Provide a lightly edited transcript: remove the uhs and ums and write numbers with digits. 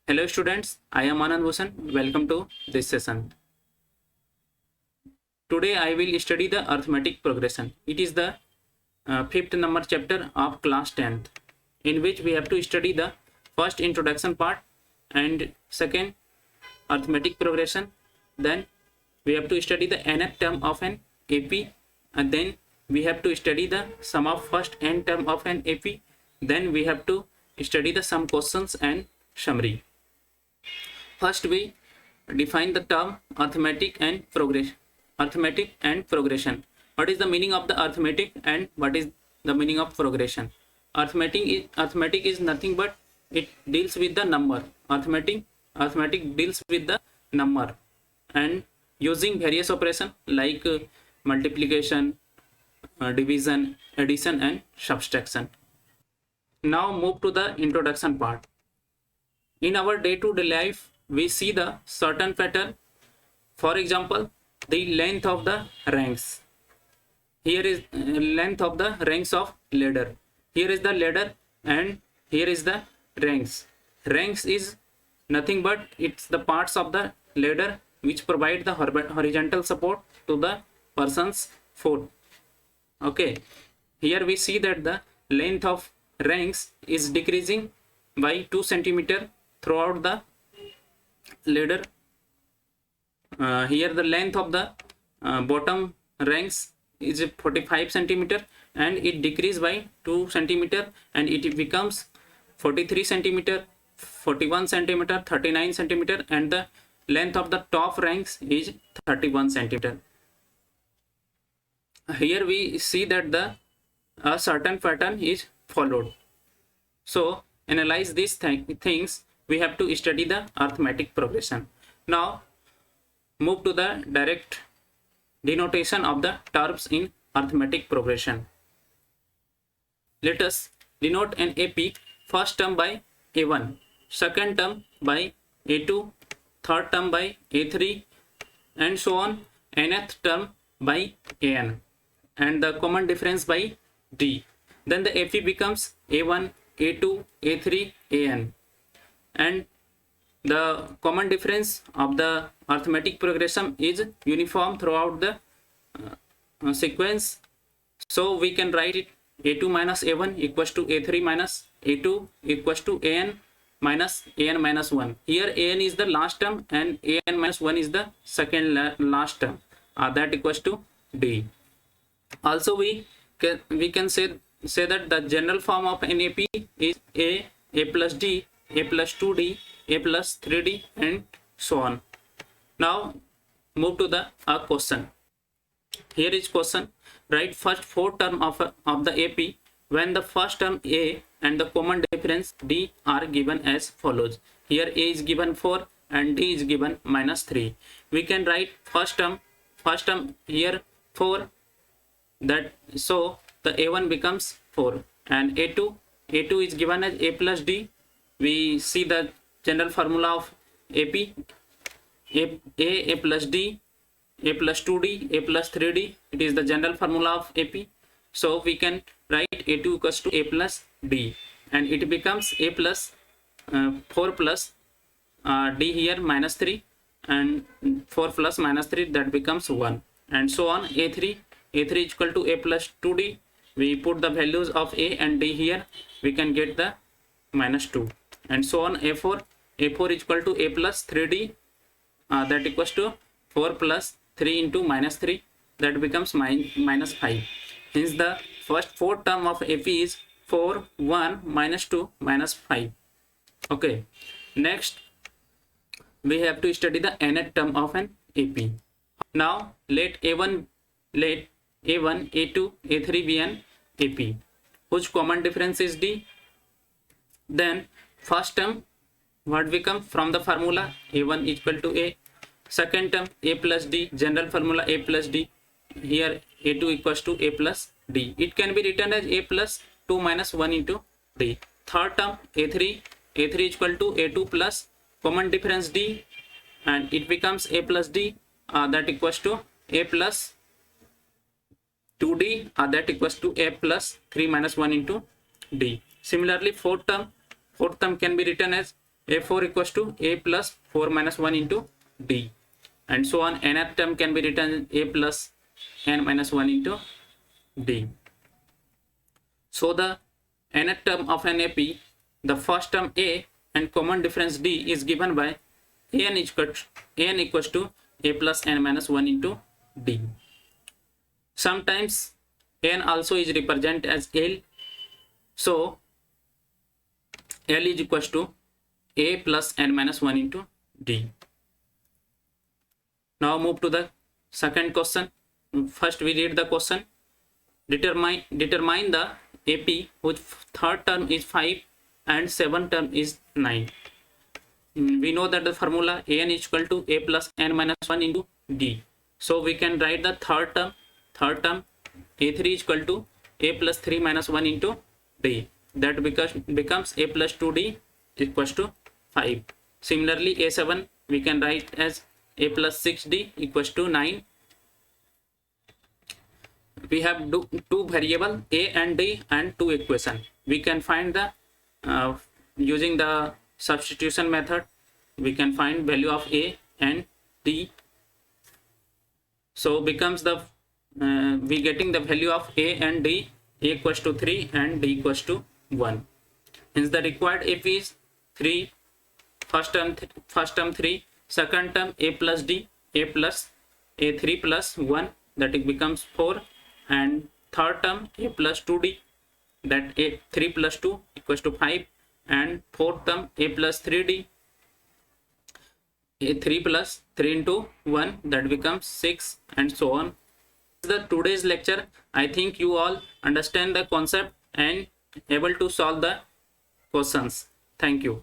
Hello students, I am Anand Bhushan. Welcome to this session. Today I will study the arithmetic progression. It is the fifth number chapter of class 10th, in which we have to study the first introduction part and second arithmetic progression. Then we have to study the nth term of an AP, and then we have to study the sum of first n term of an AP. Then we have to study the sum questions and summary. First, we define the term arithmetic and progression. Arithmetic and progression. What is the meaning of the arithmetic and what is the meaning of progression? Arithmetic is nothing but it deals with the number. Arithmetic deals with the number and using various operation like multiplication, division, addition, and subtraction. Now move to the introduction part. In our day-to-day life, we see the certain pattern. For example, the length of the ranks. Here is length of the ranks of ladder. Here is the ladder and here is the ranks. Ranks is nothing but it's the parts of the ladder which provide the horizontal support to the person's foot. Okay, here we see that the length of ranks is decreasing by 2 centimeter throughout the ladder. Here the length of the bottom ranks is 45 centimeter and it decreases by 2 centimeter and it becomes 43 centimeter, 41 centimeter, 39 centimeter, and the length of the top ranks is 31 centimeter. Here we see that a certain pattern is followed. So analyze these things. We have to study the arithmetic progression. Now move to the direct denotation of the terms in arithmetic progression. Let us denote an AP first term by A1, second term by A2, third term by A3, and so on, nth term by AN, and the common difference by D. Then the AP becomes A1, A2, A3, AN, and the common difference of the arithmetic progression is uniform throughout the sequence. So we can write it A2 minus A1 equals to A3 minus A2 equals to AN minus 1. Here AN is the last term and AN minus 1 is the second last term. That equals to D. Also we can say that the general form of NAP is A plus D, A plus 2D, A plus 3D, and so on. Now move to the question. Here is question. Write first 4 term of the AP when the first term A and the common difference D are given as follows. Here A is given 4 and D is given minus 3. We can write first term here 4, that so the A1 becomes 4, and A2 is given as A plus D. We see the general formula of AP, A plus D, A plus 2D, A plus 3D. It is the general formula of AP. So we can write A2 equals to A plus D, and it becomes A plus 4 plus D here minus 3, and 4 plus minus 3, that becomes 1, and so on. A3 is equal to A plus 2D. We put the values of A and D here. We can get the minus 2, and so on. A4 is equal to A plus 3D, that equals to 4 plus 3 into minus 3, that becomes minus 5. Hence the first 4 term of AP is 4, 1, minus 2, minus 5. Okay, next we have to study the nth term of an AP. Now let A1, A2, A3 be an AP whose common difference is D. Then first term, what we come from the formula, A1 equal to A. Second term, A plus D, general formula A plus D. Here A2 equals to A plus D. It can be written as A plus 2 minus 1 into D. Third term, A3 is equal to A2 plus common difference D, and it becomes A plus D, that equals to A plus 2D, that equals to A plus 3 minus 1 into D. Similarly, fourth term can be written as a4 equals to a plus 4 minus 1 into d, and so on. Nth term can be written a plus n minus 1 into d. So the nth term of an AP, the first term a and common difference d is given by an equals to a plus n minus 1 into d. Sometimes n also is represented as L. So L is equals to a plus n minus 1 into d. Now move to the second question. First we read the question. Determine the AP whose third term is 5 and seventh term is 9. We know that the formula an is equal to a plus n minus 1 into d. So we can write the third term a3 is equal to a plus 3 minus 1 into d. That becomes a plus 2d equals to 5. Similarly, a7 we can write as a plus 6d equals to 9. We have two variable a and d and two equation. We can find the using the substitution method, we can find value of a and d. So becomes the we getting the value of a and d, a equals to 3 and d equals to 1. Hence the required AP is 3, first term 3, second term a plus d, a plus a3 plus 1, that it becomes 4, and third term a plus 2d, that a 3 plus 2 equals to 5, and fourth term a plus 3d, a 3 plus 3 into 1, that becomes 6, and so on. The today's lecture. I think you all understand the concept and able to solve the questions. Thank you.